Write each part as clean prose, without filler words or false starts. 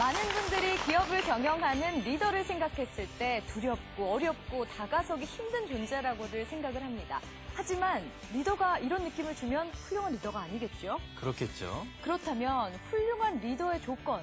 많은 분들이 기업을 경영하는 리더를 생각했을 때 두렵고 어렵고 다가서기 힘든 존재라고들 생각을 합니다. 하지만 리더가 이런 느낌을 주면 훌륭한 리더가 아니겠죠? 그렇겠죠. 그렇다면 훌륭한 리더의 조건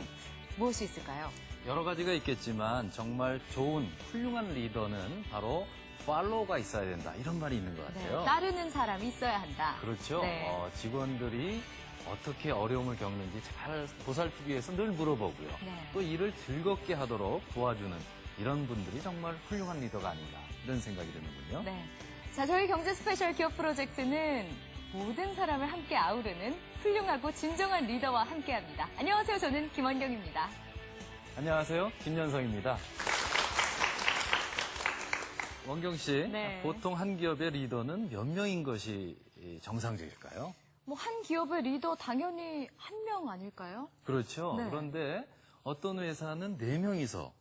무엇이 있을까요? 여러 가지가 있겠지만 정말 좋은 훌륭한 리더는 바로 팔로우가 있어야 된다. 이런 말이 있는 것 같아요. 네, 따르는 사람이 있어야 한다. 그렇죠. 네. 직원들이 어떻게 어려움을 겪는지 잘 보살피기 위해서 늘 물어보고요. 네. 또 일을 즐겁게 하도록 도와주는 이런 분들이 정말 훌륭한 리더가 아닌가 이런 생각이 드는군요. 네. 자, 저희 경제 스페셜 기업 프로젝트는 모든 사람을 함께 아우르는 훌륭하고 진정한 리더와 함께합니다. 안녕하세요. 저는 김원경입니다. 안녕하세요. 김연성입니다. 원경 씨, 네. 보통 한 기업의 리더는 몇 명인 것이 정상적일까요? 뭐 한 기업의 리더 당연히 한 명 아닐까요? 그렇죠. 네. 그런데 어떤 회사는 4명이서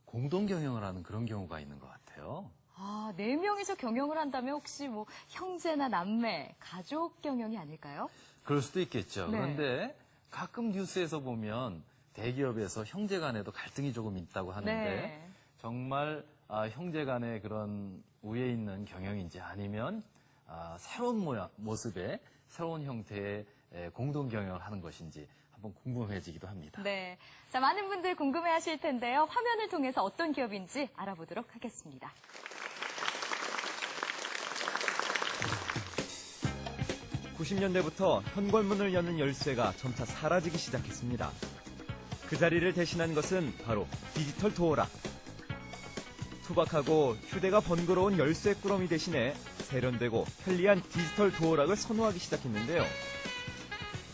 공동 경영을 하는 그런 경우가 있는 것 같아요. 아, 4명이서 경영을 한다면 혹시 뭐 형제나 남매, 가족 경영이 아닐까요? 그럴 수도 있겠죠. 네. 그런데 가끔 뉴스에서 보면 대기업에서 형제 간에도 갈등이 조금 있다고 하는데 네. 정말 형제 간의 그런 우애 있는 경영인지 아니면 새로운 모습의 새로운 형태의 공동 경영을 하는 것인지 한번 궁금해지기도 합니다. 네. 자, 많은 분들 궁금해 하실 텐데요. 화면을 통해서 어떤 기업인지 알아보도록 하겠습니다. (90년대부터) 현관문을 여는 열쇠가 점차 사라지기 시작했습니다. 그 자리를 대신한 것은 바로 디지털 도어락. 투박하고 휴대가 번거로운 열쇠 꾸러미 대신에 세련되고 편리한 디지털 도어락을 선호하기 시작했는데요.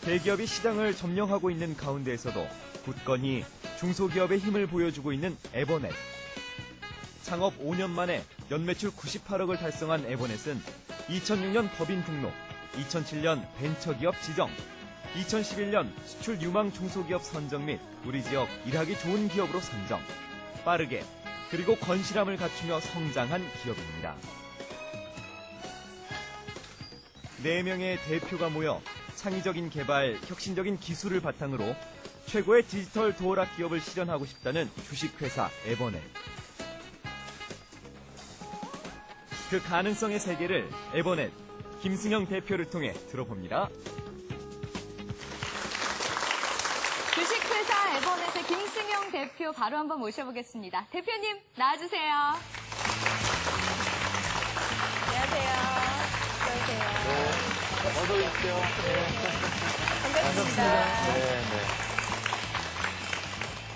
대기업이 시장을 점령하고 있는 가운데에서도 굳건히 중소기업의 힘을 보여주고 있는 에버넷. 창업 5년 만에 연매출 98억을 달성한 에버넷은 2006년 법인 등록, 2007년 벤처기업 지정, 2011년 수출 유망 중소기업 선정 및 우리 지역 일하기 좋은 기업으로 선정, 빠르게 그리고 건실함을 갖추며 성장한 기업입니다. 4명의 대표가 모여 창의적인 개발, 혁신적인 기술을 바탕으로 최고의 디지털 도어락 기업을 실현하고 싶다는 주식회사 에버넷. 그 가능성의 세계를 에버넷 김승영 대표를 통해 들어봅니다. 주식회사 에버넷의 김승영 대표 바로 한번 모셔보겠습니다. 대표님 나와주세요. 안녕하세요. 어서오세요. 어서 오십시오. 반갑습니다. 네.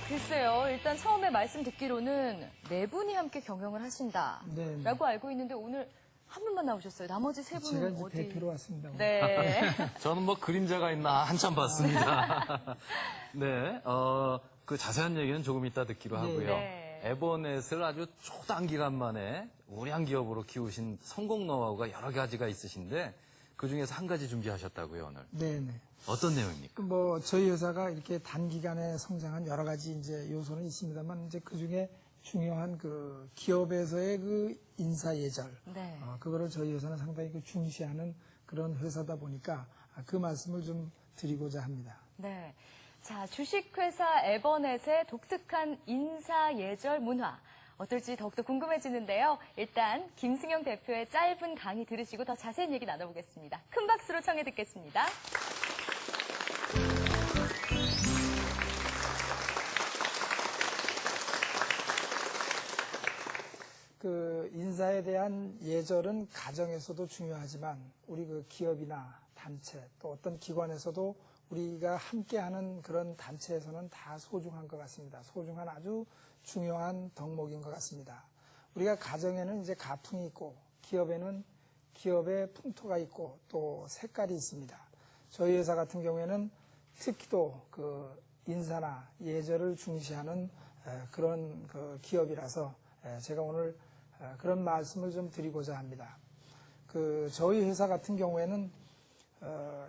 글쎄요. 일단 처음에 말씀 듣기로는 4분이 함께 경영을 하신다라고 네. 알고 있는데 오늘 한 분만 나오셨어요. 나머지 3분은 제가 이제 어디? 대표로 왔습니다. 네. 저는 뭐 그림자가 있나 한참 봤습니다. 네, 그 자세한 얘기는 조금 이따 듣기로 하고요. 네. 에버넷을 아주 초단기간 만에 우량 기업으로 키우신 성공 노하우가 여러 가지가 있으신데 그 중에서 한 가지 준비하셨다고요, 오늘. 네네. 어떤 내용입니까? 저희 회사가 이렇게 단기간에 성장한 여러 가지 이제 요소는 있습니다만 이제 그 중에 중요한 그 기업에서의 그 인사 예절. 네. 그거를 저희 회사는 상당히 그 중시하는 그런 회사다 보니까 그 말씀을 좀 드리고자 합니다. 네. 자, 주식회사 에버넷의 독특한 인사 예절 문화. 어떨지 더욱더 궁금해지는데요. 일단 김승영 대표의 짧은 강의 들으시고 더 자세한 얘기 나눠보겠습니다. 큰 박수로 청해 듣겠습니다. 그 인사에 대한 예절은 가정에서도 중요하지만 우리 그 기업이나 단체 또 어떤 기관에서도 우리가 함께하는 그런 단체에서는 다 소중한 것 같습니다. 소중한 아주 중요한 덕목인 것 같습니다. 우리가 가정에는 이제 가풍이 있고 기업에는 기업의 풍토가 있고 또 색깔이 있습니다. 저희 회사 같은 경우에는 특히도 그 인사나 예절을 중시하는 그런 그 기업이라서 제가 오늘 그런 말씀을 좀 드리고자 합니다. 그 저희 회사 같은 경우에는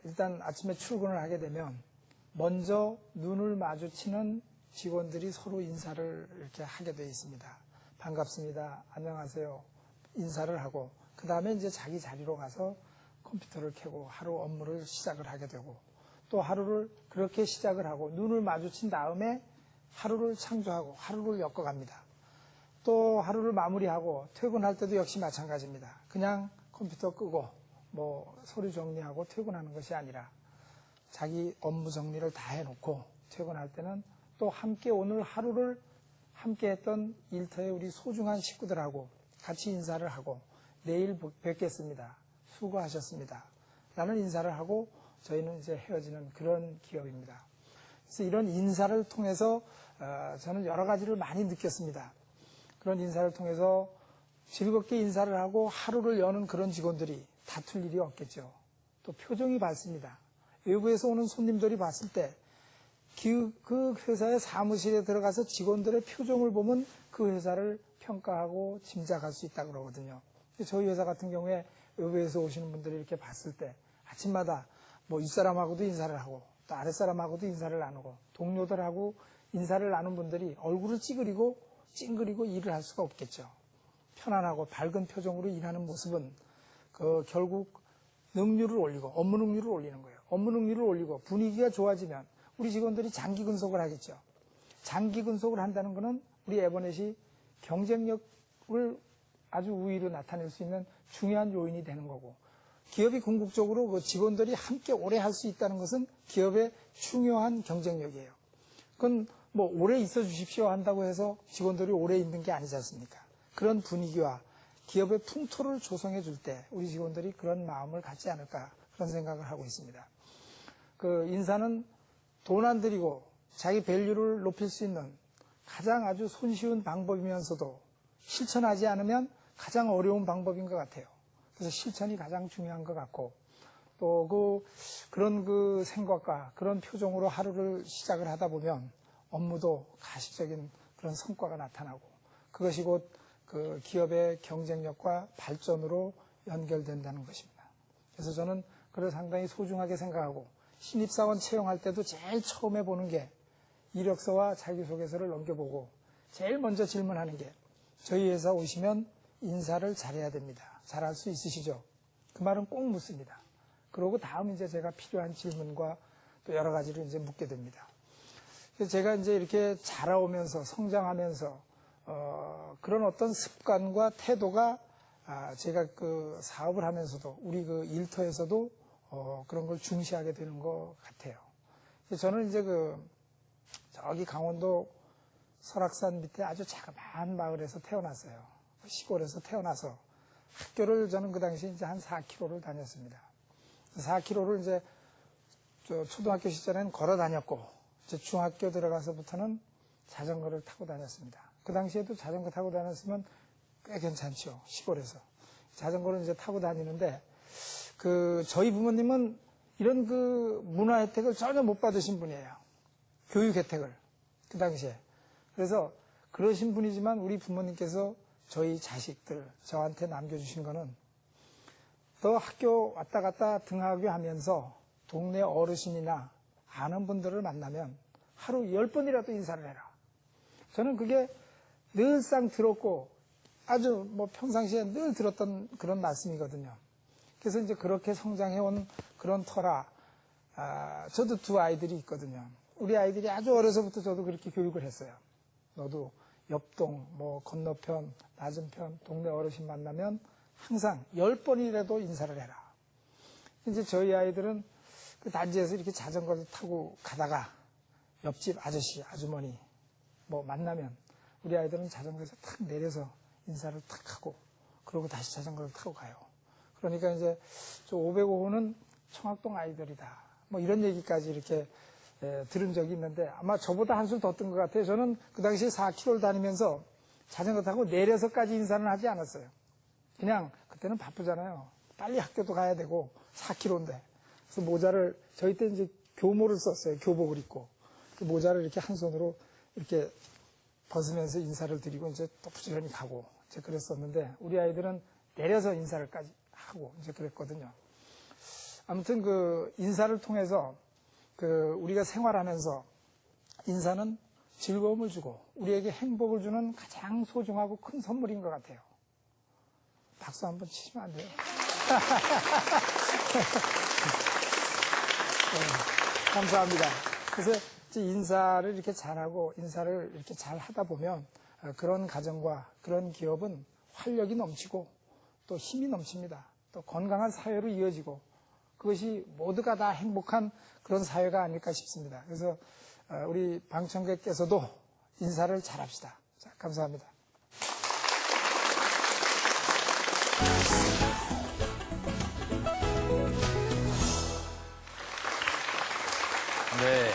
일단 아침에 출근을 하게 되면 먼저 눈을 마주치는 직원들이 서로 인사를 이렇게 하게 되어 있습니다. 반갑습니다. 안녕하세요. 인사를 하고 그 다음에 이제 자기 자리로 가서 컴퓨터를 켜고 하루 업무를 시작을 하게 되고 또 하루를 그렇게 시작을 하고 눈을 마주친 다음에 하루를 창조하고 하루를 엮어갑니다. 또 하루를 마무리하고 퇴근할 때도 역시 마찬가지입니다. 그냥 컴퓨터 끄고 뭐 서류 정리하고 퇴근하는 것이 아니라 자기 업무 정리를 다 해놓고 퇴근할 때는 또 함께 오늘 하루를 함께 했던 일터의 우리 소중한 식구들하고 같이 인사를 하고 내일 뵙겠습니다. 수고하셨습니다. 라는 인사를 하고 저희는 이제 헤어지는 그런 기업입니다. 그래서 이런 인사를 통해서 저는 여러 가지를 많이 느꼈습니다. 그런 인사를 통해서 즐겁게 인사를 하고 하루를 여는 그런 직원들이 다툴 일이 없겠죠. 또 표정이 밝습니다. 외부에서 오는 손님들이 봤을 때 그 회사의 사무실에 들어가서 직원들의 표정을 보면 그 회사를 평가하고 짐작할 수 있다고 그러거든요. 저희 회사 같은 경우에 외부에서 오시는 분들이 이렇게 봤을 때 아침마다 뭐 윗사람하고도 인사를 하고 또 아랫사람하고도 인사를 나누고 동료들하고 인사를 나눈 분들이 얼굴을 찡그리고 일을 할 수가 없겠죠. 편안하고 밝은 표정으로 일하는 모습은 결국 능률을 올리고 업무 능률을 올리는 거예요. 업무 능률을 올리고 분위기가 좋아지면 우리 직원들이 장기 근속을 하겠죠. 장기 근속을 한다는 것은 우리 에버넷이 경쟁력을 아주 우위로 나타낼 수 있는 중요한 요인이 되는 거고 기업이 궁극적으로 그 직원들이 함께 오래 할 수 있다는 것은 기업의 중요한 경쟁력이에요. 그건 뭐 오래 있어 주십시오 한다고 해서 직원들이 오래 있는 게 아니지 않습니까? 그런 분위기와 기업의 풍토를 조성해 줄 때 우리 직원들이 그런 마음을 갖지 않을까 그런 생각을 하고 있습니다. 그 인사는 돈 안 들이고 자기 밸류를 높일 수 있는 가장 아주 손쉬운 방법이면서도 실천하지 않으면 가장 어려운 방법인 것 같아요. 그래서 실천이 가장 중요한 것 같고 또 그런 그 생각과 그런 표정으로 하루를 시작을 하다 보면 업무도 가시적인 그런 성과가 나타나고 그것이 곧 그 기업의 경쟁력과 발전으로 연결된다는 것입니다. 그래서 저는 그걸 상당히 소중하게 생각하고 신입사원 채용할 때도 제일 처음에 보는 게 이력서와 자기소개서를 넘겨보고 제일 먼저 질문하는 게 저희 회사 오시면 인사를 잘해야 됩니다. 잘할 수 있으시죠? 그 말은 꼭 묻습니다. 그러고 다음 이제 제가 필요한 질문과 또 여러 가지를 이제 묻게 됩니다. 그래서 제가 이제 이렇게 자라오면서 성장하면서 그런 어떤 습관과 태도가 제가 그 사업을 하면서도 우리 그 일터에서도 그런 걸 중시하게 되는 것 같아요. 저는 이제 저기 강원도 설악산 밑에 아주 자그마한 마을에서 태어났어요. 시골에서 태어나서 학교를 저는 그 당시에 이제 한 4km를 다녔습니다. 4km를 이제 초등학교 시절에는 걸어 다녔고 이제 중학교 들어가서부터는 자전거를 타고 다녔습니다. 그 당시에도 자전거 타고 다녔으면 꽤 괜찮죠. 시골에서. 자전거를 이제 타고 다니는데 저희 부모님은 이런 그 문화 혜택을 전혀 못 받으신 분이에요. 교육 혜택을. 그 당시에. 그래서 그러신 분이지만 우리 부모님께서 저희 자식들, 저한테 남겨주신 거는 너 학교 왔다 갔다 등하교 하면서 동네 어르신이나 아는 분들을 만나면 하루 10번이라도 인사를 해라. 저는 그게 늘상 들었고 아주 뭐 평상시에 늘 들었던 그런 말씀이거든요. 그래서 이제 그렇게 성장해온 그런 터라, 저도 두 아이들이 있거든요. 우리 아이들이 아주 어려서부터 저도 그렇게 교육을 했어요. 너도 옆동, 뭐 건너편, 맞은편, 동네 어르신 만나면 항상 10번이라도 인사를 해라. 이제 저희 아이들은 그 단지에서 이렇게 자전거를 타고 가다가 옆집 아저씨, 아주머니 뭐 만나면 우리 아이들은 자전거에서 탁 내려서 인사를 탁 하고 그러고 다시 자전거를 타고 가요. 그러니까 이제 저 505호는 청학동 아이들이다. 뭐 이런 얘기까지 이렇게 들은 적이 있는데 아마 저보다 한술 더 뜬 것 같아요. 저는 그 당시에 4km를 다니면서 자전거 타고 내려서까지 인사는 하지 않았어요. 그냥 그때는 바쁘잖아요. 빨리 학교도 가야 되고 4km인데. 그래서 모자를 저희 때 이제 교모를 썼어요. 교복을 입고 그 모자를 이렇게 한 손으로 이렇게 벗으면서 인사를 드리고 이제 또 부지런히 가고 이제 그랬었는데 우리 아이들은 내려서 인사를까지 하고 이제 그랬거든요. 아무튼 그 인사를 통해서 우리가 생활하면서 인사는 즐거움을 주고 우리에게 행복을 주는 가장 소중하고 큰 선물인 것 같아요. 박수 한번 치시면 안 돼요? 네, 감사합니다. 그래서 인사를 이렇게 잘하고 인사를 이렇게 잘 하다 보면 그런 가정과 그런 기업은 활력이 넘치고 또 힘이 넘칩니다. 또 건강한 사회로 이어지고 그것이 모두가 다 행복한 그런 사회가 아닐까 싶습니다. 그래서 우리 방청객께서도 인사를 잘합시다. 자, 감사합니다. 네,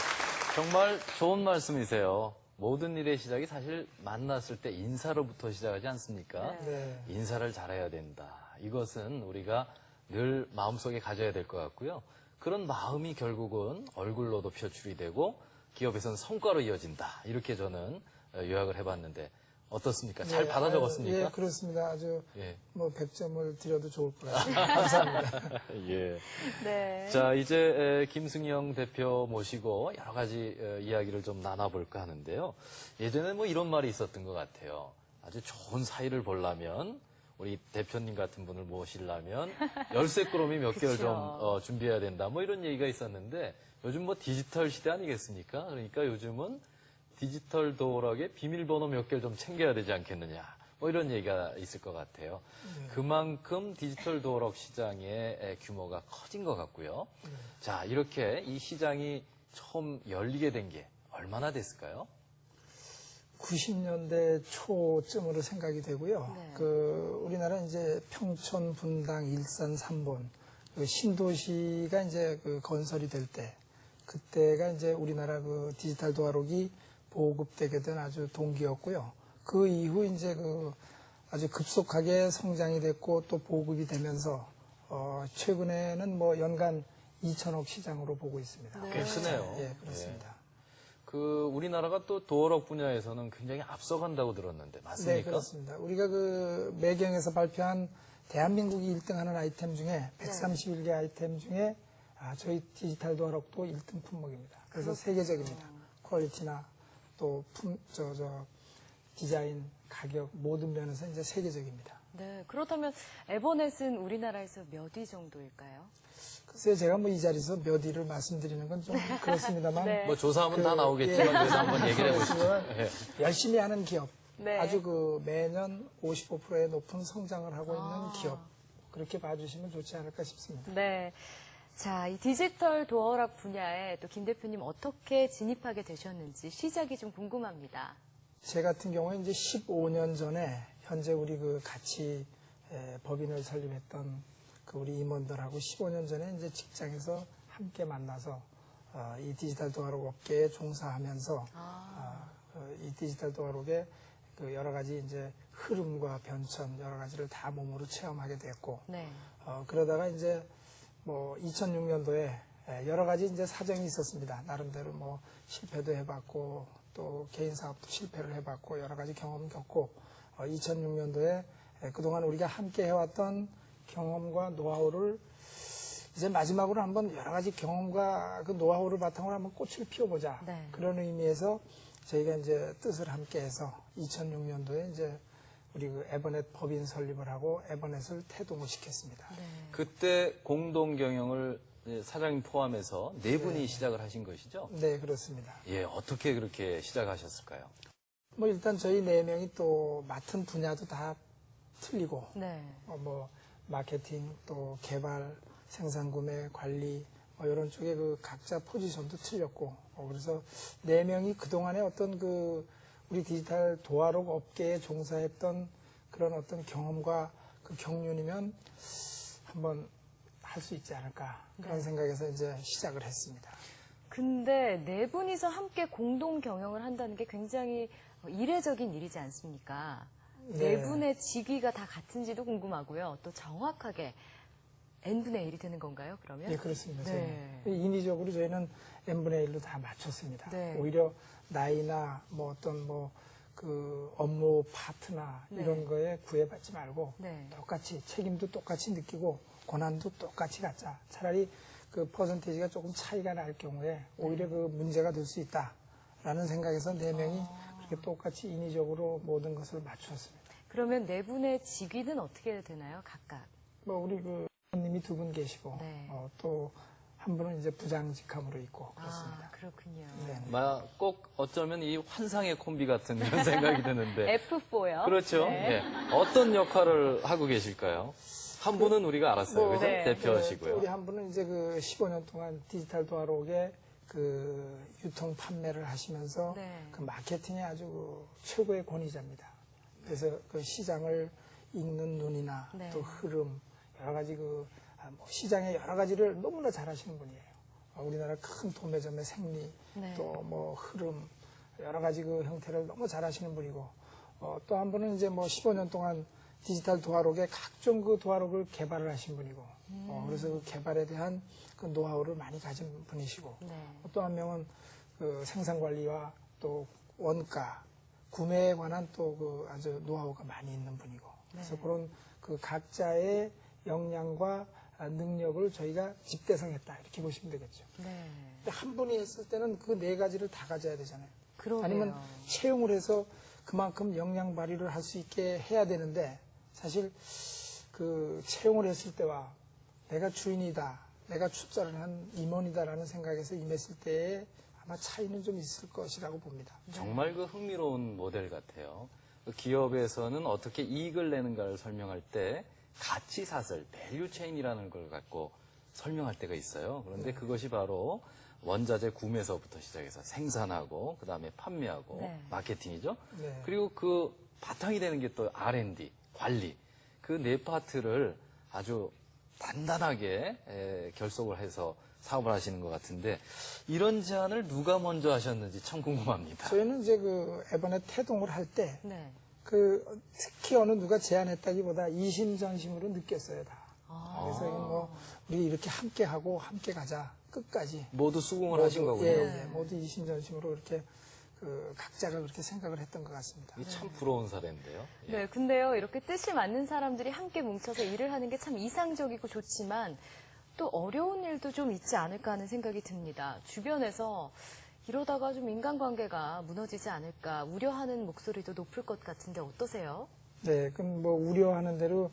정말 좋은 말씀이세요. 모든 일의 시작이 사실 만났을 때 인사로부터 시작하지 않습니까? 네. 인사를 잘해야 된다. 이것은 우리가 늘 마음속에 가져야 될 것 같고요. 그런 마음이 결국은 얼굴로도 표출이 되고 기업에서는 성과로 이어진다. 이렇게 저는 요약을 해봤는데 어떻습니까? 잘 네, 받아 적었습니까? 예, 그렇습니다. 아주 예. 100점을 드려도 좋을 것 같습니다. 감사합니다. 예. 네. 자, 이제 김승영 대표 모시고 여러 가지 이야기를 좀 나눠볼까 하는데요. 예전에 뭐 이런 말이 있었던 것 같아요. 아주 좋은 사이를 보려면 우리 대표님 같은 분을 모시려면 열쇠꾸러미 몇 개를 좀 준비해야 된다. 뭐 이런 얘기가 있었는데 요즘 뭐 디지털 시대 아니겠습니까? 그러니까 요즘은 디지털 도어락에 비밀번호 몇 개를 좀 챙겨야 되지 않겠느냐. 뭐 이런 얘기가 있을 것 같아요. 그만큼 디지털 도어락 시장의 규모가 커진 것 같고요. 자, 이렇게 이 시장이 처음 열리게 된 게 얼마나 됐을까요? 90년대 초쯤으로 생각이 되고요. 네. 우리나라 이제 평촌, 분당, 일산, 삼본, 신도시가 이제 건설이 될 때, 그때가 이제 우리나라 디지털 도어락이 보급되게 된 아주 동기였고요. 그 이후 이제 아주 급속하게 성장이 됐고 또 보급이 되면서 최근에는 뭐 연간 2천억 시장으로 보고 있습니다. 네. 꽤 크네요. 예, 그렇습니다. 우리나라가 또 도어락 분야에서는 굉장히 앞서간다고 들었는데 맞습니까? 네, 그렇습니다. 우리가 매경에서 발표한 대한민국이 1등하는 아이템 중에 131개 아이템 중에 저희 디지털 도어락도 1등 품목입니다. 그래서 세계적입니다. 퀄리티나 또 디자인, 가격 모든 면에서 이제 세계적입니다. 네. 그렇다면 에버넷은 우리나라에서 몇 위 정도일까요? 글쎄요, 제가 뭐 이 자리에서 몇 위를 말씀드리는 건 좀 그렇습니다만. 네. 뭐 조사하면 다 나오겠지만 그래도 한번 얘기를 해보시죠. 예. 열심히 하는 기업. 네. 아주 매년 55%의 높은 성장을 하고 있는 기업. 그렇게 봐주시면 좋지 않을까 싶습니다. 네. 자, 이 디지털 도어락 분야에 또 김 대표님 어떻게 진입하게 되셨는지 시작이 좀 궁금합니다. 제 같은 경우에 이제 15년 전에 현재 우리 같이 법인을 설립했던 우리 임원들하고 15년 전에 이제 직장에서 함께 만나서 이 디지털 도어락 업계에 종사하면서 이 디지털 도어락의 여러 가지 이제 흐름과 변천 여러 가지를 다 몸으로 체험하게 됐고 네. 그러다가 이제 뭐 2006년도에 여러 가지 이제 사정이 있었습니다. 나름대로 뭐 실패도 해봤고 또 개인 사업도 실패를 해봤고 여러 가지 경험 겪고 2006년도에 그동안 우리가 함께 해왔던 경험과 노하우를 이제 마지막으로 한번 여러 가지 경험과 그 노하우를 바탕으로 한번 꽃을 피워보자. 네. 그런 의미에서 저희가 이제 뜻을 함께해서 2006년도에 이제 우리 에버넷 법인 설립을 하고 에버넷을 태동을 시켰습니다. 네. 그때 공동 경영을 사장님 포함해서 네 분이 시작을 하신 것이죠? 네, 그렇습니다. 예, 어떻게 그렇게 시작하셨을까요? 뭐 일단 저희 네 명이 또 맡은 분야도 다 틀리고 네. 뭐 마케팅 또 개발, 생산 구매, 관리 뭐 이런 쪽에 각자 포지션도 틀렸고 그래서 네 명이 그동안의 어떤 우리 디지털 도어락 업계에 종사했던 그런 어떤 경험과 그 경륜이면 한번 할 수 있지 않을까 그런 생각에서 이제 시작을 했습니다. 근데 네 분이서 함께 공동 경영을 한다는 게 굉장히 이례적인 일이지 않습니까? 네 네. 분의 직위가 다 같은지도 궁금하고요. 또 정확하게 n분의 1이 되는 건가요, 그러면? 예, 그렇습니다. 네. 저희는. 인위적으로 저희는 n분의 1로 다 맞췄습니다. 네. 오히려 나이나 뭐 어떤 업무 파트나 네. 이런 거에 구애받지 말고 네. 똑같이 책임도 똑같이 느끼고 권한도 똑같이 갖자. 차라리 퍼센테이지가 조금 차이가 날 경우에 오히려 문제가 될 수 있다라는 생각에서 네 명이 그렇게 똑같이 인위적으로 모든 것을 맞추었습니다. 그러면 네 분의 직위는 어떻게 되나요, 각각? 뭐 우리 님이 두 분 계시고 네. 또 한 분은 이제 부장직함으로 있고 그렇습니다. 그렇군요. 네. 꼭 어쩌면 이 환상의 콤비 같은 그런 생각이 드는데. F4요. 그렇죠. 네. 예. 어떤 역할을 하고 계실까요? 한 분은 우리가 알았어요. 그죠? 네. 대표하시고요. 우리 한 분은 이제 그 15년 동안 디지털 도화록의 그 유통 판매를 하시면서 네. 그 마케팅의 아주 그 최고의 권위자입니다. 그래서 그 시장을 읽는 눈이나 네. 또 흐름 여러 가지 뭐 시장의 여러 가지를 너무나 잘하시는 분이에요. 우리나라 큰 도매점의 생리 네. 또 뭐 흐름 여러 가지 그 형태를 너무 잘하시는 분이고 또 한 분은 이제 뭐 15년 동안 디지털 도화록의 각종 그 도화록을 개발을 하신 분이고 그래서 그 개발에 대한 그 노하우를 많이 가진 분이시고 네. 또 한 명은 그 생산 관리와 또 원가 구매에 관한 또 그 아주 노하우가 많이 있는 분이고 그래서 네. 그런 그 각자의 역량과 능력을 저희가 집대성했다 이렇게 보시면 되겠죠. 네. 근데 한 분이 했을 때는 그 네 가지를 다 가져야 되잖아요. 그러게요. 아니면 채용을 해서 그만큼 역량 발휘를 할 수 있게 해야 되는데 사실 그 채용을 했을 때와 내가 주인이다, 내가 출자를 한 임원이다라는 생각에서 임했을 때에 아마 차이는 좀 있을 것이라고 봅니다. 정말 그 흥미로운 모델 같아요. 그 기업에서는 어떻게 이익을 내는가를 설명할 때 가치 사슬, 밸류 체인이라는 걸 갖고 설명할 때가 있어요. 그런데 그것이 바로 원자재 구매서부터 시작해서 생산하고 그다음에 판매하고 네. 마케팅이죠. 네. 그리고 그 바탕이 되는 게 또 R&D, 관리. 그 네 파트를 아주 단단하게 결속을 해서 사업을 하시는 것 같은데 이런 제안을 누가 먼저 하셨는지 참 궁금합니다. 저희는 이제 그 이번에 태동을 할 때 네. 그 특히 어느 누가 제안했다기보다 이심전심으로 느꼈어요 다. 그래서 이건 뭐 우리 이렇게 함께 하고 함께 가자 끝까지. 모두 수긍을 하신 거군요. 예, 모두 이심전심으로 이렇게 그 각자가 그렇게 생각을 했던 것 같습니다. 이게 참 부러운 사례인데요. 예. 네, 근데요, 이렇게 뜻이 맞는 사람들이 함께 뭉쳐서 일을 하는 게 참 이상적이고 좋지만 또 어려운 일도 좀 있지 않을까 하는 생각이 듭니다. 주변에서 이러다가 좀 인간관계가 무너지지 않을까 우려하는 목소리도 높을 것 같은데 어떠세요? 네, 그럼 뭐 우려하는 대로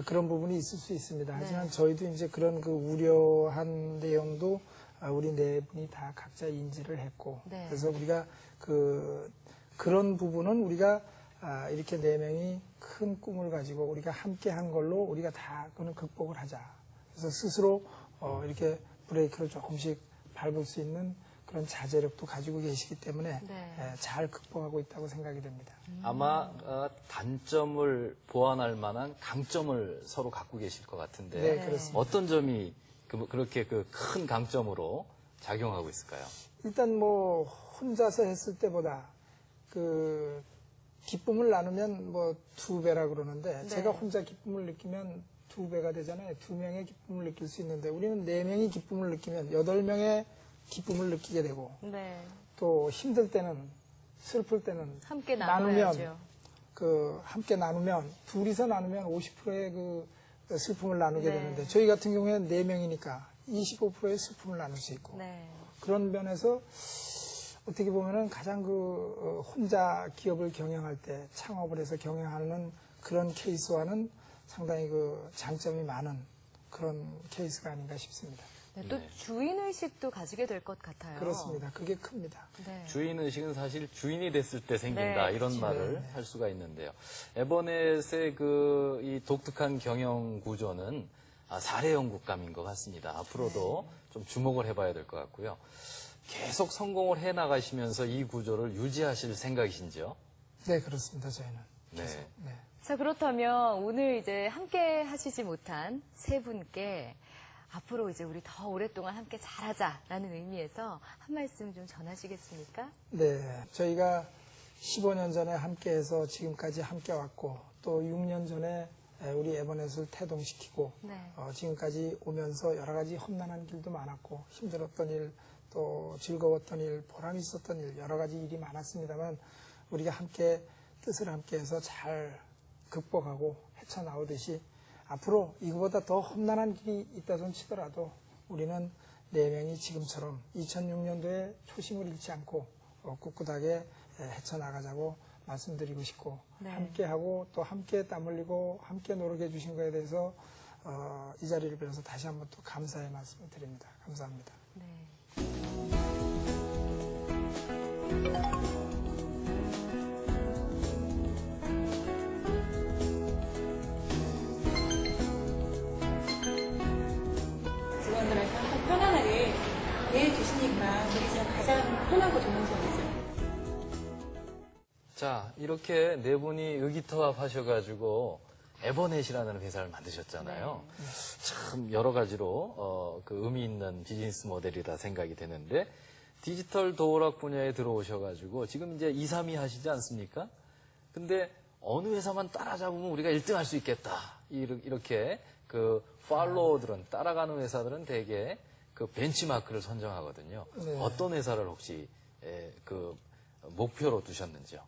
그런 부분이 있을 수 있습니다. 하지만 저희도 이제 그런 그 우려한 내용도 우리 네 분이 다 각자 인지를 했고, 네. 그래서 우리가 그런 부분은 우리가 이렇게 네 명이 큰 꿈을 가지고 우리가 함께 한 걸로 우리가 다 그거는 극복을 하자. 그래서 스스로 이렇게 브레이크를 조금씩 밟을 수 있는 그런 자제력도 가지고 계시기 때문에 네. 잘 극복하고 있다고 생각이 됩니다. 아마 단점을 보완할 만한 강점을 서로 갖고 계실 것 같은데 네, 그렇습니다. 어떤 점이 그렇게 그 큰 강점으로 작용하고 있을까요? 일단 뭐 혼자서 했을 때보다 그 기쁨을 나누면 뭐 2배라 그러는데 네. 제가 혼자 기쁨을 느끼면 2배가 되잖아요. 2명의 기쁨을 느낄 수 있는데 우리는 4명이 기쁨을 느끼면 8명의 기쁨을 느끼게 되고 네. 또 힘들 때는 슬플 때는 함께 나누면 나눠야죠. 함께 나누면 둘이서 나누면 50%의 그 슬픔을 나누게 네. 되는데 저희 같은 경우에는 4명이니까 25%의 슬픔을 나눌 수 있고 네. 그런 면에서 어떻게 보면은 가장 혼자 기업을 경영할 때 창업을 해서 경영하는 그런 케이스와는 상당히 그 장점이 많은 그런 케이스가 아닌가 싶습니다. 네, 또 네. 주인의식도 가지게 될 것 같아요. 그렇습니다. 그게 큽니다. 네. 주인의식은 사실 주인이 됐을 때 생긴다 네, 이런 그렇죠. 말을 할 수가 있는데요. 에버넷의 이 독특한 경영 구조는 사례 연구감인 것 같습니다. 앞으로도 좀 주목을 해봐야 될 것 같고요. 계속 성공을 해 나가시면서 이 구조를 유지하실 생각이신지요? 네, 그렇습니다. 저희는. 네. 네. 자, 그렇다면 오늘 이제 함께 하시지 못한 세 분께 앞으로 이제 우리 더 오랫동안 함께 잘하자라는 의미에서 한 말씀 좀 전하시겠습니까? 네, 저희가 15년 전에 함께해서 지금까지 함께 왔고 또 6년 전에 우리 에버넷을 태동시키고 네. 지금까지 오면서 여러 가지 험난한 길도 많았고 힘들었던 일, 또 즐거웠던 일, 보람 있었던 일 여러 가지 일이 많았습니다만 우리가 함께 뜻을 함께해서 잘 극복하고 헤쳐나오듯이 앞으로 이거보다 더 험난한 길이 있다 손 치더라도 우리는 네 명이 지금처럼 2006년도에 초심을 잃지 않고 꿋꿋하게 헤쳐나가자고 말씀드리고 싶고 네. 함께하고 또 함께 땀 흘리고 함께 노력해 주신 거에 대해서 이 자리를 빌어서 다시 한번 또 감사의 말씀을 드립니다. 감사합니다. 네. 직원들한테 항상 편안하게 대해주시니까 그게 진짜 가장 편하고 좋은 점이죠. 자, 이렇게 네 분이 의기투합하셔가지고 에버넷이라는 회사를 만드셨잖아요. 참 여러 가지로 그 의미 있는 비즈니스 모델이라 생각이 되는데 디지털 도어락 분야에 들어오셔가지고 지금 이제 2, 3위 하시지 않습니까? 근데 어느 회사만 따라잡으면 우리가 1등 할 수 있겠다. 이렇게 그 팔로워들은 따라가는 회사들은 대개 그 벤치마크를 선정하거든요. 네. 어떤 회사를 혹시 그 목표로 두셨는지요?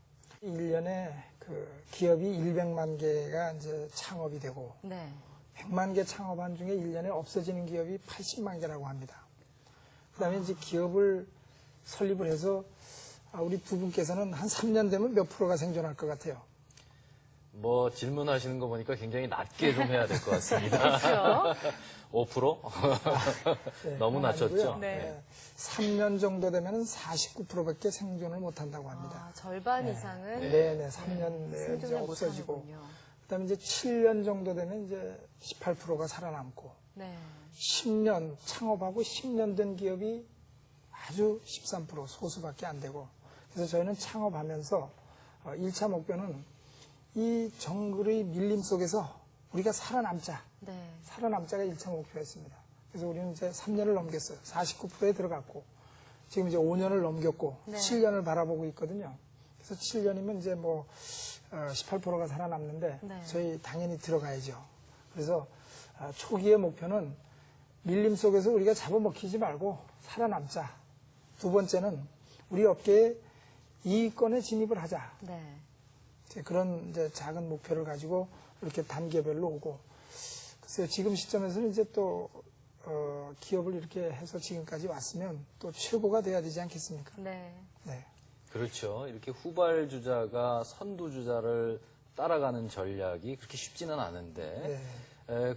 1년에 그 기업이 100만 개가 이제 창업이 되고 네. 100만 개 창업한 중에 1년에 없어지는 기업이 80만 개라고 합니다. 그다음에 이제 기업을 설립을 해서 우리 두 분께서는 한 3년 되면 몇 프로가 생존할 것 같아요? 뭐 질문하시는 거 보니까 굉장히 낮게 좀 해야 될 것 같습니다. 그렇죠. 5%? 네, 너무 그건 낮췄죠? 아니고요. 네. 3년 정도 되면 49%밖에 생존을 못한다고 합니다. 아, 절반 이상은 네, 3년 내에 이제 생존을 없어지고, 못하는군요. 그다음에 이제 7년 정도 되면 이제 18%가 살아남고, 네. 10년 창업하고 10년 된 기업이 아주 13% 소수밖에 안 되고, 그래서 저희는 창업하면서 1차 목표는 이 정글의 밀림 속에서 우리가 살아남자. 네. 살아남자가 1차 목표였습니다. 그래서 우리는 이제 3년을 넘겼어요. 49%에 들어갔고, 지금 이제 5년을 넘겼고, 네. 7년을 바라보고 있거든요. 그래서 7년이면 이제 뭐, 18%가 살아남는데, 네. 저희 당연히 들어가야죠. 그래서 초기의 목표는 밀림 속에서 우리가 잡아먹히지 말고 살아남자. 두 번째는 우리 업계에 이익권에 진입을 하자. 네. 이제 그런 이제 작은 목표를 가지고 이렇게 단계별로 오고, 글쎄요, 지금 시점에서는 이제 또, 기업을 이렇게 해서 지금까지 왔으면 또 최고가 돼야 되지 않겠습니까? 네. 네. 그렇죠. 이렇게 후발주자가 선두주자를 따라가는 전략이 그렇게 쉽지는 않은데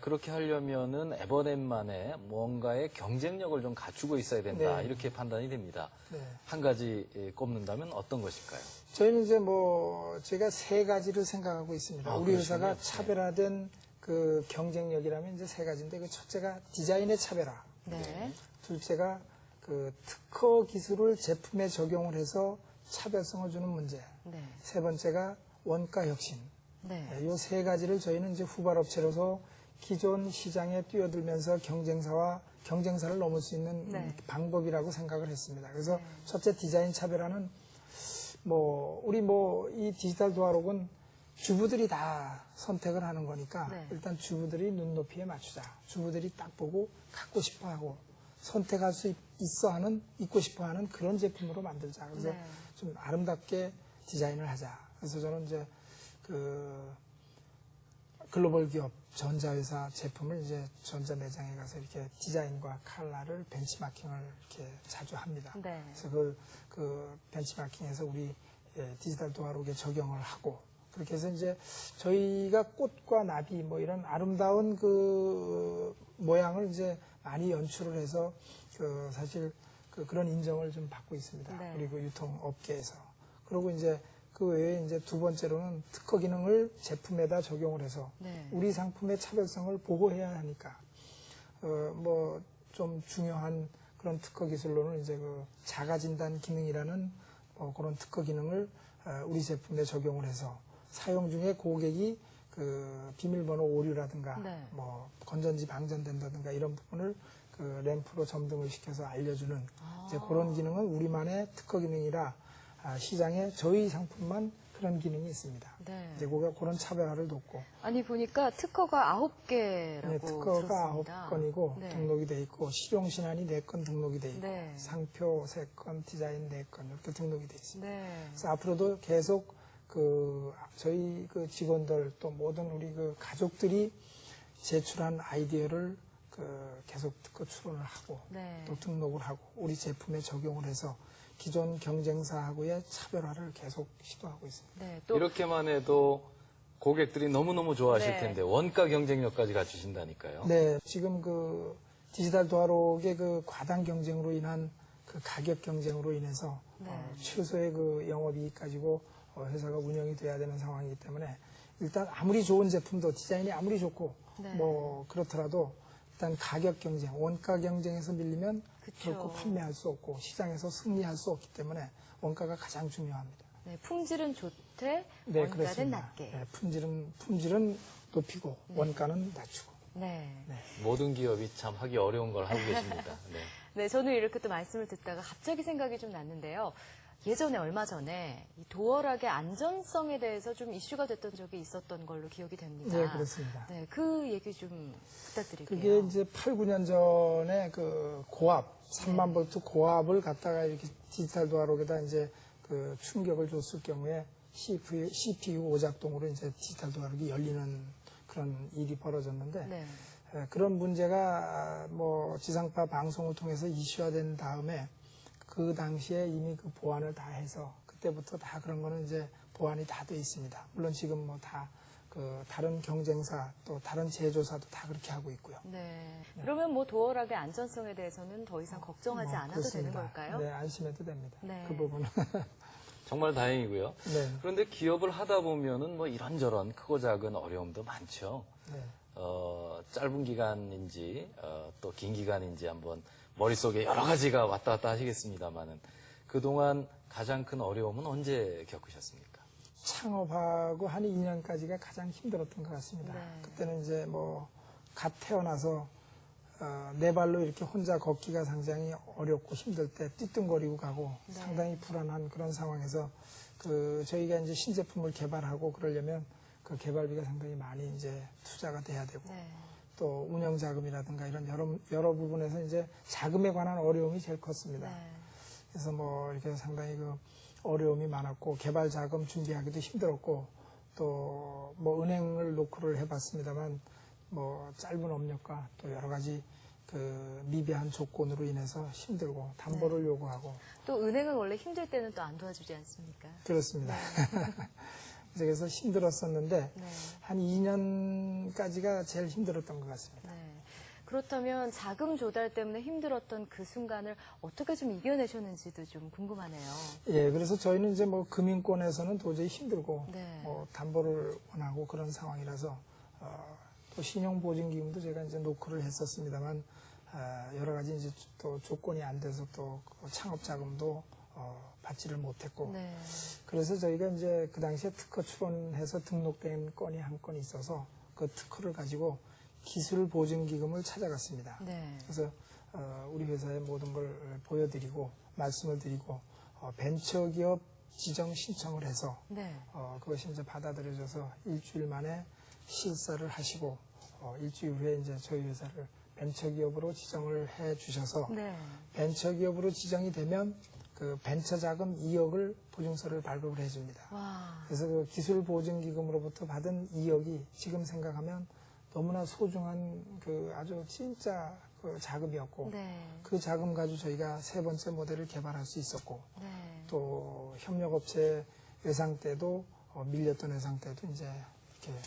그렇게 하려면은 에버넷만의 뭔가의 경쟁력을 좀 갖추고 있어야 된다. 네. 이렇게 판단이 됩니다. 네. 한 가지 꼽는다면 어떤 것일까요? 저희는 이제 뭐, 제가 세 가지를 생각하고 있습니다. 우리 회사가 그러시군요. 차별화된 그 경쟁력이라면 이제 세 가지인데, 그 첫째가 디자인의 차별화. 네. 둘째가 그 특허 기술을 제품에 적용을 해서 차별성을 주는 문제. 네. 세 번째가 원가 혁신. 네. 이 세 가지를 저희는 이제 후발업체로서 기존 시장에 뛰어들면서 경쟁사를 넘을 수 있는 네. 방법이라고 생각을 했습니다. 그래서 첫째 디자인 차별화는 이 디지털 도어록은 주부들이 다 선택을 하는 거니까 네. 일단 주부들이 눈높이에 맞추자. 주부들이 딱 보고 갖고 싶어 하고 선택할 수 있고 싶어 하는 그런 제품으로 만들자. 그래서 네. 좀 아름답게 디자인을 하자. 그래서 저는 이제 그 글로벌 기업 전자회사 제품을 이제 전자 매장에 가서 이렇게 디자인과 컬러를 벤치마킹을 이렇게 자주 합니다. 네. 그래서 그 벤치마킹해서 우리 디지털 도어록에 적용을 하고, 그렇게 해서 이제 저희가 꽃과 나비 뭐 이런 아름다운 그 모양을 이제 많이 연출을 해서 그 사실 그런 인정을 좀 받고 있습니다. 네. 우리 그 유통업계에서. 그리고 이제 그 외에 이제 두 번째로는 특허 기능을 제품에다 적용을 해서 네. 우리 상품의 차별성을 보호해야 하니까 뭐 좀 중요한 그런 특허 기술로는 이제 그 자가 진단 기능이라는 그런 특허 기능을 우리 제품에 적용을 해서 사용 중에 고객이 그 비밀번호 오류라든가 네. 뭐 건전지 방전된다든가 이런 부분을 그 램프로 점등을 시켜서 알려주는 이제 그런 기능은 우리만의 특허 기능이라 시장에 저희 상품만 그런 기능이 있습니다. 네. 이제 그런 차별화를 돕고, 아니 보니까 특허가 9개라고 네, 특허가 들었습니다. 9건이고 네. 등록이 돼 있고 실용 신안이 4건 등록이 돼 있고 네. 상표 3건, 디자인 4건 이렇게 등록이 돼 있습니다. 네. 그래서 앞으로도 계속 저희 그 직원들 또 모든 우리 그 가족들이 제출한 아이디어를 계속 특허 출원을 하고 네. 또 등록을 하고 우리 제품에 적용을 해서 기존 경쟁사하고의 차별화를 계속 시도하고 있습니다. 네. 또 이렇게만 해도 고객들이 너무너무 좋아하실 네. 텐데 원가 경쟁력까지 갖추신다니까요. 네, 지금 그 디지털 도어록의 그 과당 경쟁으로 인한 그 그 가격 경쟁으로 인해서 네. 최소의 그 영업이익 가지고 회사가 운영이 돼야 되는 상황이기 때문에 일단 아무리 좋은 제품도 디자인이 아무리 좋고 네. 뭐 그렇더라도 일단 가격 경쟁, 원가 경쟁에서 밀리면 그쵸. 결코 판매할 수 없고 시장에서 승리할 수 없기 때문에 원가가 가장 중요합니다. 네, 품질은 좋되 네, 원가는 그렇습니다. 낮게. 네, 품질은 높이고 원가는 낮추고. 네. 모든 기업이 참 하기 어려운 걸 하고 계십니다. 네. 네, 저는 이렇게 또 말씀을 듣다가 갑자기 생각이 좀 났는데요. 예전에 얼마 전에 이 도어락의 안전성에 대해서 좀 이슈가 됐던 적이 있었던 걸로 기억이 됩니다. 네, 그렇습니다. 네, 그 얘기 좀 부탁드릴게요. 그게 이제 8, 9년 전에 그 고압, 3만 볼트 고압을 갖다가 이렇게 디지털 도어락에다 이제 그 충격을 줬을 경우에 CPU 오작동으로 이제 디지털 도어락이 열리는 그런 일이 벌어졌는데 네. 그런 문제가 뭐 지상파 방송을 통해서 이슈화된 다음에 그 당시에 이미 그 보완을 다 해서 그때부터 다 그런 거는 이제 보완이 다 돼 있습니다. 물론 지금 뭐 다 그 다른 경쟁사 또 다른 제조사도 다 그렇게 하고 있고요. 네. 그러면 뭐 도어락의 안전성에 대해서는 더 이상 걱정하지 뭐 않아도 그렇습니다. 되는 걸까요? 네, 안심해도 됩니다. 네. 그 부분은. 정말 다행이고요. 네. 그런데 기업을 하다 보면은 뭐 이런저런 크고 작은 어려움도 많죠. 네. 짧은 기간인지 또 긴 기간인지 한번 머릿속에 여러 가지가 왔다 갔다 하시겠습니다만은 그동안 가장 큰 어려움은 언제 겪으셨습니까? 창업하고 한 2년까지가 가장 힘들었던 것 같습니다. 네. 그때는 이제 뭐 갓 태어나서 내 발로 이렇게 혼자 걷기가 상당히 어렵고 힘들 때 띠뚱거리고 가고 네. 상당히 불안한 그런 상황에서 그 저희가 이제 신제품을 개발하고 그러려면 그 개발비가 상당히 많이 이제 투자가 돼야 되고 네. 또 운영 자금이라든가 이런 여러 부분에서 이제 자금에 관한 어려움이 제일 컸습니다. 네. 그래서 뭐 이렇게 상당히 그 어려움이 많았고 개발 자금 준비하기도 힘들었고 또 뭐 은행을 노크를 해봤습니다만 뭐 짧은 업력과 또 여러 가지 그 미비한 조건으로 인해서 힘들고 담보를 네. 요구하고 또 은행은 원래 힘들 때는 또 안 도와주지 않습니까? 그렇습니다. 그래서 힘들었었는데 네. 한 2년까지가 제일 힘들었던 것 같습니다. 네. 그렇다면 자금 조달 때문에 힘들었던 그 순간을 어떻게 좀 이겨내셨는지도 좀 궁금하네요. 예, 그래서 저희는 이제 뭐 금융권에서는 도저히 힘들고 네. 담보를 원하고 그런 상황이라서 또 신용보증기금도 제가 이제 노크를 했었습니다만 여러 가지 이제 또 조건이 안 돼서 또 창업 자금도 받지를 못했고 네. 그래서 저희가 이제 그 당시에 특허 출원해서 등록된 건이 한 건 있어서 그 특허를 가지고 기술 보증기금을 찾아갔습니다. 네. 그래서 우리 회사의 모든 걸 보여드리고 말씀을 드리고 벤처기업 지정 신청을 해서 네. 그것이 이제 받아들여져서 일주일 만에 실사를 하시고 일주일 후에 이제 저희 회사를 벤처기업으로 지정을 해 주셔서 네. 벤처기업으로 지정이 되면 그 벤처자금 2억을 보증서를 발급을 해줍니다. 와. 그래서 그 기술보증기금으로부터 받은 2억이 지금 생각하면 너무나 소중한 그 아주 진짜 그 자금이었고 네. 그 자금 가지고 저희가 세 번째 모델을 개발할 수 있었고 네. 또 협력업체 외상 때도 밀렸던 외상 때도 이제 이렇게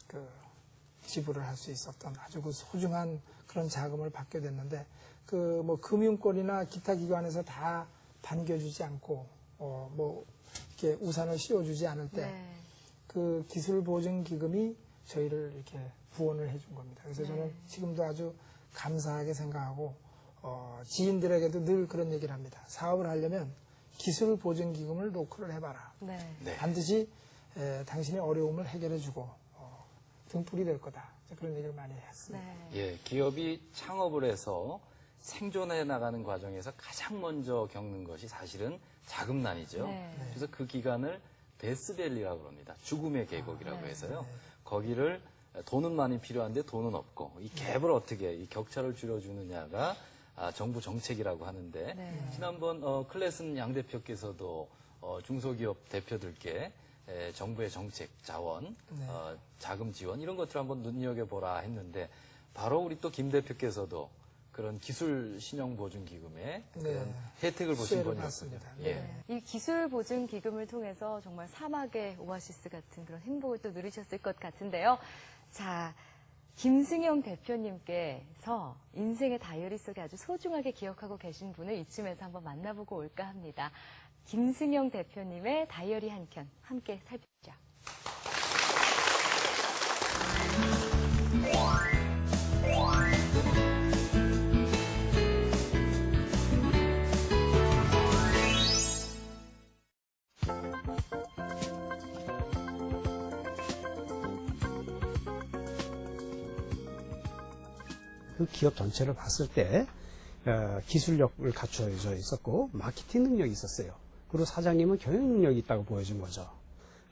그 지불을 할 수 있었던 아주 그 소중한 그런 자금을 받게 됐는데 그 뭐 금융권이나 기타 기관에서 다 반겨주지 않고 뭐 이렇게 우산을 씌워주지 않을 때 네. 그 기술보증기금이 저희를 이렇게 후원을 해준 겁니다. 그래서 네. 저는 지금도 아주 감사하게 생각하고 지인들에게도 늘 그런 얘기를 합니다. 사업을 하려면 기술보증기금을 노크를 해봐라. 네. 네. 반드시 당신의 어려움을 해결해주고 등불이 될 거다. 그런 얘기를 많이 했습니다. 네. 예, 기업이 창업을 해서 생존해 나가는 과정에서 가장 먼저 겪는 것이 사실은 자금난이죠. 네. 그래서 그 기간을 데스밸리라고 합니다. 죽음의 계곡이라고 네. 해서요. 거기를 돈은 많이 필요한데 돈은 없고 이 갭을 어떻게 이 격차를 줄여주느냐가 정부 정책이라고 하는데 네. 지난번 클래슨 양 대표께서도 중소기업 대표들께 정부의 정책, 자원, 네. 자금 지원 이런 것들을 한번 눈여겨보라 했는데 바로 우리 또 김 대표께서도 그런 기술 신용 보증 기금에 그런 혜택을 보신 수혜를 분이었습니다. 받습니다. 예. 이 기술 보증 기금을 통해서 정말 사막의 오아시스 같은 그런 행복을 또 누리셨을 것 같은데요. 자, 김승영 대표님께서 인생의 다이어리 속에 아주 소중하게 기억하고 계신 분을 이쯤에서 한번 만나보고 올까 합니다. 김승영 대표님의 다이어리 한 켠 함께 살펴보죠. 그 기업 전체를 봤을 때 기술력을 갖춰져 있었고 마케팅 능력이 있었어요. 그리고 사장님은 경영 능력이 있다고 보여준 거죠.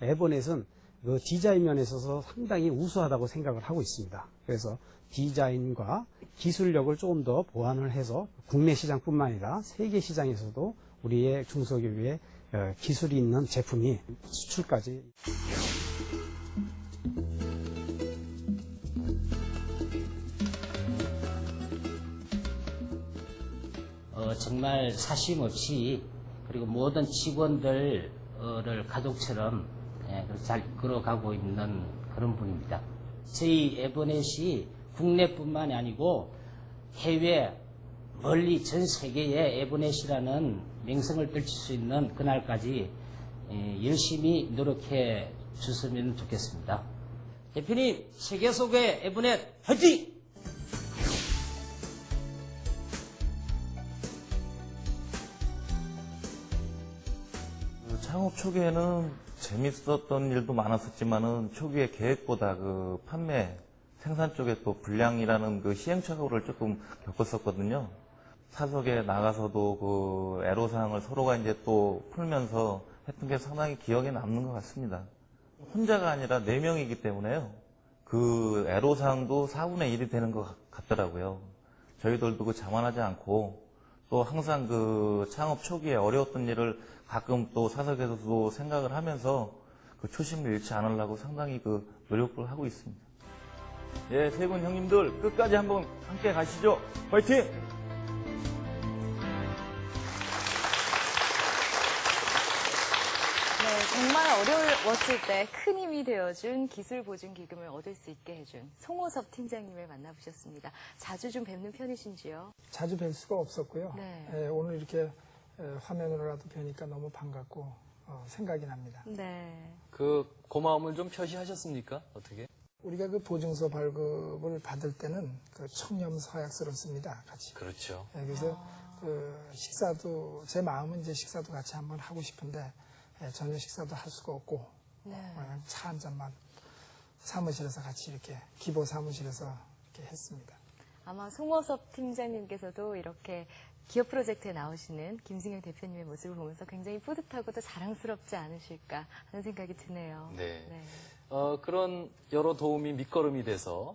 에버넷은 그 디자인 면에 있어서 상당히 우수하다고 생각을 하고 있습니다. 그래서 디자인과 기술력을 조금 더 보완을 해서 국내 시장뿐만 아니라 세계 시장에서도 우리의 중소기업의 기술이 있는 제품이 수출까지. 정말 사심 없이 그리고 모든 직원들을 가족처럼 그렇게 잘 이끌어가고 있는 그런 분입니다. 저희 에버넷이 국내뿐만이 아니고 해외 멀리 전 세계에 에버넷이라는 명성을 떨칠 수 있는 그날까지 열심히 노력해 주셨으면 좋겠습니다. 대표님, 세계 속의 에버넷 화이팅! 창업 초기에는 재밌었던 일도 많았었지만은 초기에 계획보다 그 판매, 생산 쪽에 또 불량이라는 그 시행착오를 조금 겪었었거든요. 사석에 나가서도 그 애로사항을 서로가 이제 또 풀면서 했던 게 상당히 기억에 남는 것 같습니다. 혼자가 아니라 4명이기 때문에요. 그 애로사항도 4분의 1이 되는 것 같더라고요. 저희들도 그 자만하지 않고 또 항상 그 창업 초기에 어려웠던 일을 가끔 또 사석에서도 생각을 하면서 그 초심을 잃지 않으려고 상당히 그 노력을 하고 있습니다. 예, 세 분 형님들 끝까지 한번 함께 가시죠. 화이팅! 네, 정말 어려웠을 때 큰 힘이 되어준 기술보증기금을 얻을 수 있게 해준 송호섭 팀장님을 만나보셨습니다. 자주 좀 뵙는 편이신지요? 자주 뵐 수가 없었고요. 네. 오늘 이렇게 화면으로라도 뵈니까 너무 반갑고 생각이 납니다. 네. 그 고마움을 좀 표시하셨습니까? 어떻게? 우리가 그 보증서 발급을 받을 때는 그 청렴서약서를 같이. 그렇죠. 그래서 그 식사도 제 마음은 이제 식사도 같이 한번 하고 싶은데 저녁 식사도 할 수가 없고 그냥 차 한 잔만 사무실에서 같이 이렇게 기보 사무실에서 이렇게 했습니다. 아마 송호섭 팀장님께서도 이렇게 기업 프로젝트에 나오시는 김승영 대표님의 모습을 보면서 굉장히 뿌듯하고 또 자랑스럽지 않으실까 하는 생각이 드네요. 네. 네. 그런 여러 도움이 밑거름이 돼서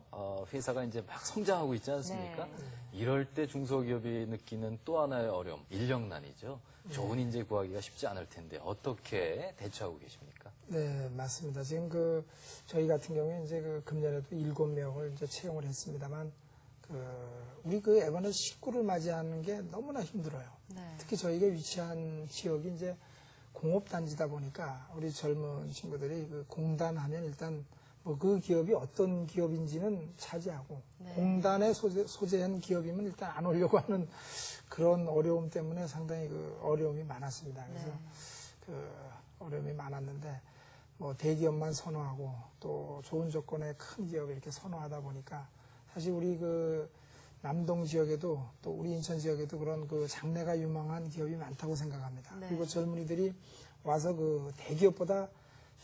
회사가 이제 막 성장하고 있지 않습니까? 네. 이럴 때 중소기업이 느끼는 또 하나의 어려움, 인력난이죠. 좋은 인재 구하기가 쉽지 않을 텐데 어떻게 대처하고 계십니까? 네, 맞습니다. 지금 저희 같은 경우에 이제 금년에도 7명을 이제 채용을 했습니다만 우리 에버넷 식구를 맞이하는 게 너무나 힘들어요. 네. 특히 저희가 위치한 지역이 이제 공업단지다 보니까 우리 젊은 친구들이 공단하면 일단 그 기업이 어떤 기업인지는 차지하고 네. 공단에 소재한 기업이면 일단 안 오려고 하는 그런 어려움 때문에 상당히 어려움이 많았습니다. 그래서 네. 어려움이 많았는데 대기업만 선호하고 또 좋은 조건의 큰 기업을 이렇게 선호하다 보니까 사실 우리 남동 지역에도 또 우리 인천 지역에도 그런 장래가 유망한 기업이 많다고 생각합니다. 네. 그리고 젊은이들이 와서 대기업보다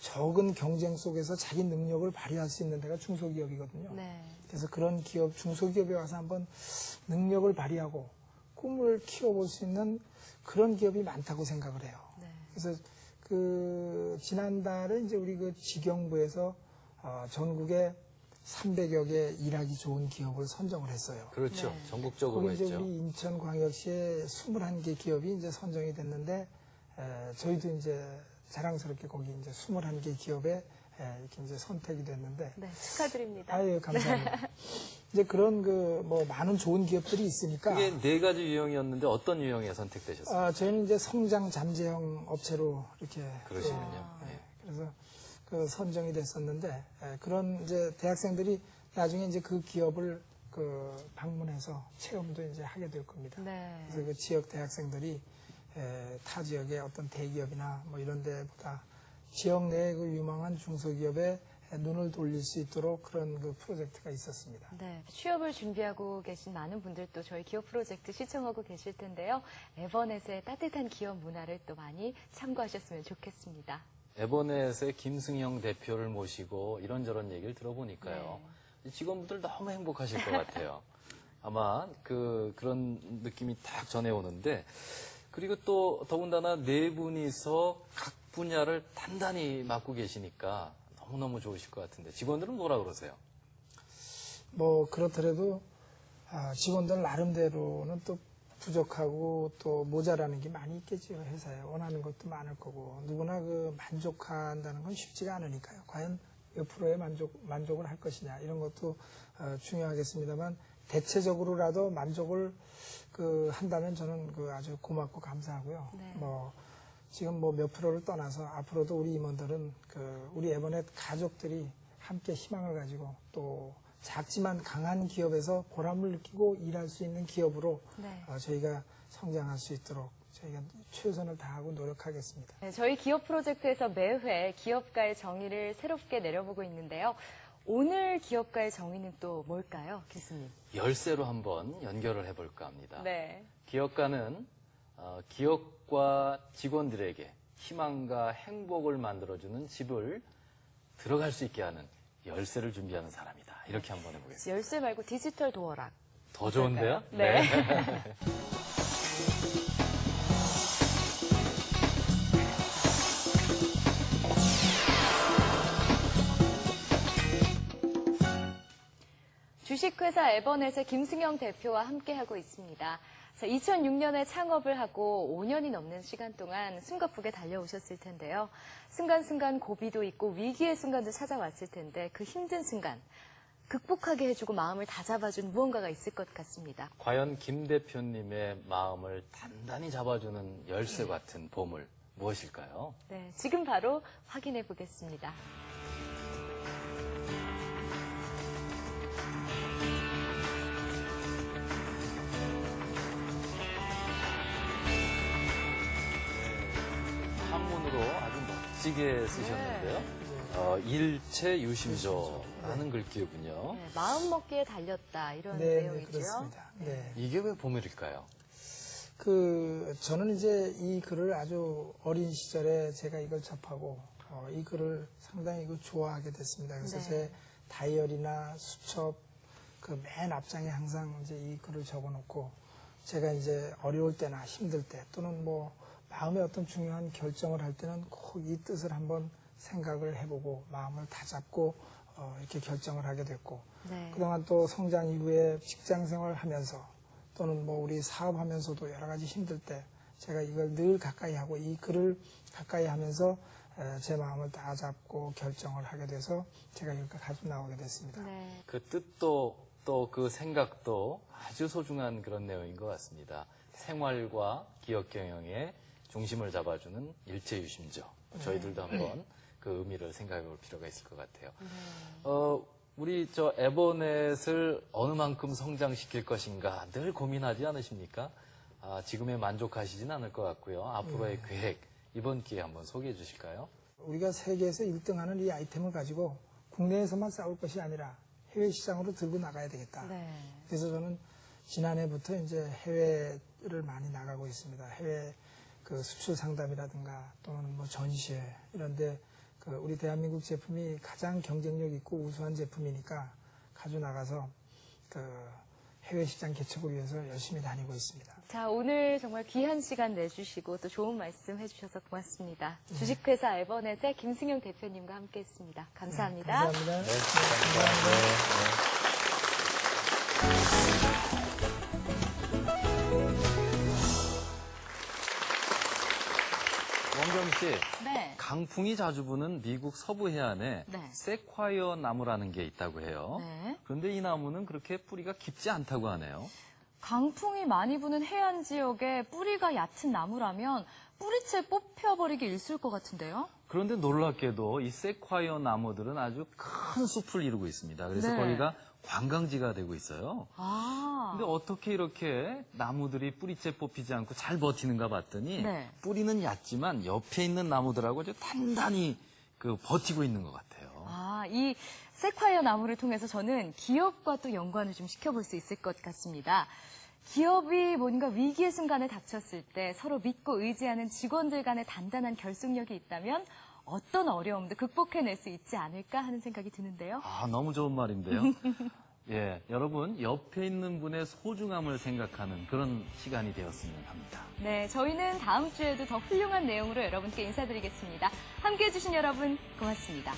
적은 경쟁 속에서 자기 능력을 발휘할 수 있는 데가 중소기업이거든요. 네. 그래서 그런 기업, 중소기업에 와서 한번 능력을 발휘하고 꿈을 키워볼 수 있는 그런 기업이 많다고 생각을 해요. 네. 그래서 지난달에 이제 우리 직영부에서 전국에 300여 개 일하기 좋은 기업을 선정을 했어요. 그렇죠. 네. 전국적으로 거기 이제 했죠. 우리 인천광역시에 21개 기업이 이제 선정이 됐는데 저희도 이제 자랑스럽게 거기 이제 21개 기업에 이렇게 이제 선택이 됐는데 네, 축하드립니다. 아유 감사합니다. 이제 그런 많은 좋은 기업들이 있으니까 그게 4가지 유형이었는데 어떤 유형에 선택되셨어요? 저희는 이제 성장 잠재형 업체로 이렇게 그러시군요. 네. 그래서 선정이 됐었는데 그런 이제 대학생들이 나중에 이제 그 기업을 방문해서 체험도 이제 하게 될 겁니다. 네. 그래서 그 지역 대학생들이 타 지역의 어떤 대기업이나 뭐 이런 데보다 지역 내의 그 유망한 중소기업에 눈을 돌릴 수 있도록 그런 그 프로젝트가 있었습니다. 네, 취업을 준비하고 계신 많은 분들도 저희 기업 프로젝트 시청하고 계실 텐데요. 에버넷의 따뜻한 기업 문화를 또 많이 참고하셨으면 좋겠습니다. 에버넷의 김승영 대표를 모시고 이런저런 얘기를 들어보니까요. 직원분들 너무 행복하실 것 같아요. 아마 그런 느낌이 딱 전해오는데, 그리고 또 더군다나 네 분이서 각 분야를 단단히 맡고 계시니까 너무너무 좋으실 것 같은데, 직원들은 뭐라 그러세요? 뭐 그렇더라도 직원들 나름대로는 또 부족하고 또 모자라는 게 많이 있겠죠. 회사에 원하는 것도 많을 거고 누구나 만족한다는 건 쉽지가 않으니까요. 과연 몇 프로의 만족을 할 것이냐 이런 것도 중요하겠습니다만 대체적으로라도 만족을 한다면 저는 아주 고맙고 감사하고요. 네. 지금 몇 프로를 떠나서 앞으로도 우리 임원들은 우리 에버넷 가족들이 함께 희망을 가지고 또 작지만 강한 기업에서 보람을 느끼고 일할 수 있는 기업으로 저희가 성장할 수 있도록 저희가 최선을 다하고 노력하겠습니다. 네, 저희 기업 프로젝트에서 매회 기업가의 정의를 새롭게 내려보고 있는데요. 오늘 기업가의 정의는 또 뭘까요, 교수님? 열쇠로 한번 연결을 해볼까 합니다. 네. 기업가는 기업과 직원들에게 희망과 행복을 만들어주는 집을 들어갈 수 있게 하는 열쇠를 준비하는 사람이다. 이렇게 한번 해보겠습니다. 열쇠 말고 디지털 도어락. 더 좋은데요? 네. 주식회사 에버넷의 김승영 대표와 함께하고 있습니다. 자, 2006년에 창업을 하고 5년이 넘는 시간 동안 숨가쁘게 달려오셨을 텐데요. 순간순간 고비도 있고 위기의 순간도 찾아왔을 텐데 그 힘든 순간 극복하게 해주고 마음을 다잡아준 무언가가 있을 것 같습니다. 과연 김 대표님의 마음을 단단히 잡아주는 열쇠 같은 보물 무엇일까요? 네, 지금 바로 확인해 보겠습니다. 한문으로 아주 멋지게 쓰셨는데요. 일체 유심조라는 글귀군요. 네, 마음 먹기에 달렸다 이런 네, 내용이죠. 그렇습니다. 네. 이게 왜 보물일까요? 저는 이제 이 글을 아주 어린 시절에 제가 이걸 접하고 이 글을 상당히 좋아하게 됐습니다. 그래서 제 다이어리나 수첩 맨 앞장에 항상 이제 이 글을 적어놓고 제가 이제 어려울 때나 힘들 때 또는 마음의 어떤 중요한 결정을 할 때는 꼭 이 뜻을 한번 생각을 해보고 마음을 다잡고 이렇게 결정을 하게 됐고 그동안 또 성장 이후에 직장 생활을 하면서 또는 우리 사업하면서도 여러 가지 힘들 때 제가 이걸 늘 가까이 하고 이 글을 가까이 하면서 제 마음을 다잡고 결정을 하게 돼서 제가 이렇게 가지고 나오게 됐습니다. 네. 그 뜻도 또 그 생각도 아주 소중한 그런 내용인 것 같습니다. 생활과 기업 경영의 중심을 잡아주는 일체유심조. 저희들도 한번 그 의미를 생각해 볼 필요가 있을 것 같아요. 우리 에버넷을 어느 만큼 성장시킬 것인가 늘 고민하지 않으십니까? 지금에 만족하시진 않을 것 같고요. 앞으로의 계획, 이번 기회에 한번 소개해 주실까요? 우리가 세계에서 1등하는 이 아이템을 가지고 국내에서만 싸울 것이 아니라 해외 시장으로 들고 나가야 되겠다. 그래서 저는 지난해부터 이제 해외를 많이 나가고 있습니다. 해외 수출 상담이라든가 또는 전시회 이런데 우리 대한민국 제품이 가장 경쟁력 있고 우수한 제품이니까 가지고 나가서 해외 시장 개척을 위해서 열심히 다니고 있습니다. 자, 오늘 정말 귀한 시간 내주시고 또 좋은 말씀 해주셔서 고맙습니다. 주식회사 에버넷의 김승영 대표님과 함께했습니다. 감사합니다. 감사합니다. 네, 감사합니다. 원경 씨, 강풍이 자주 부는 미국 서부 해안에 세콰이어 나무라는 게 있다고 해요. 그런데 이 나무는 그렇게 뿌리가 깊지 않다고 하네요. 강풍이 많이 부는 해안 지역에 뿌리가 얕은 나무라면 뿌리채 뽑혀버리기 일쑤일 것 같은데요? 그런데 놀랍게도 이 세콰이어 나무들은 아주 큰 숲을 이루고 있습니다. 그래서 네. 거기가 관광지가 되고 있어요. 아. 근데 어떻게 이렇게 나무들이 뿌리째 뽑히지 않고 잘 버티는가 봤더니 네. 뿌리는 얕지만 옆에 있는 나무들하고 아주 단단히 버티고 있는 것 같아요. 아, 이 세콰이어 나무를 통해서 저는 기업과 또 연관을 좀 시켜볼 수 있을 것 같습니다. 기업이 뭔가 위기의 순간에 닥쳤을 때 서로 믿고 의지하는 직원들 간의 단단한 결속력이 있다면 어떤 어려움도 극복해낼 수 있지 않을까 하는 생각이 드는데요. 아, 너무 좋은 말인데요. 예, 여러분 옆에 있는 분의 소중함을 생각하는 그런 시간이 되었으면 합니다. 네, 저희는 다음 주에도 더 훌륭한 내용으로 여러분께 인사드리겠습니다. 함께해 주신 여러분 고맙습니다.